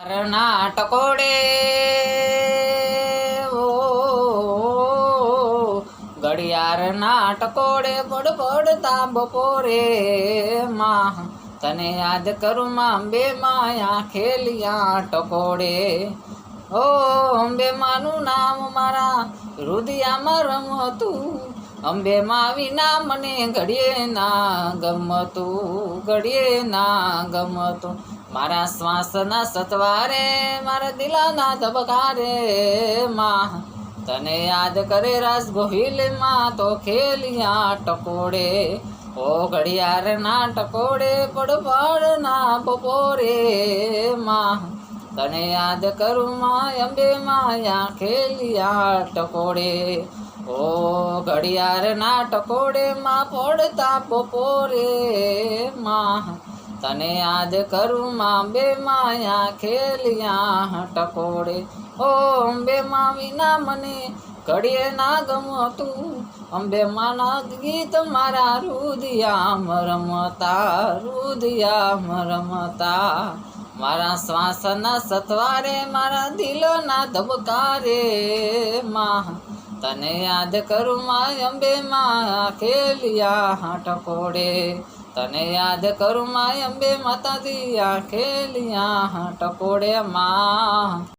ના ટકોડે ઓ ઘડિયાળના ટકોડે પડ પડતા બપોરે માં તને યાદ કરું માં અંબે માયા ખેલિયા ટકોડે ઓ અંબે માનું નામ મારા રુદિયામાં રમતું અંબે માં વિના મને ઘડીએ ના ગમતું ઘડીએ ના ગમતું મારા શ્વાસના સતવારે મારા દિલાના ધબકારે માં તને યાદ કરે રાસ ગોહિલમાં તો ખેલિયા ટકોડે ઓ ઘડિયાળના ટકોડે પડના બપોરે માં તને યાદ કરું માં અંબે માયા ખેલિયા ટકોડે ઓ ઘડિયાળના ટકોડે માં પડતા બપોરે માં તને યાદ કરું માં બે માયા ખેલિયા ટકોડે ઓ અંબે માં વિના મને ઘડીએ ના ગમતું અંબે માના ગીત મારા રુદિયામાં રમતા મારા શ્વાસના સતવારે મારા દિલના ધબકારે માં તને યાદ કરું માં અંબે માં ખેલિયા ટકોડે તને યાદ કરું માં અંબે માતાજી ખેલિયા ટકોડે માં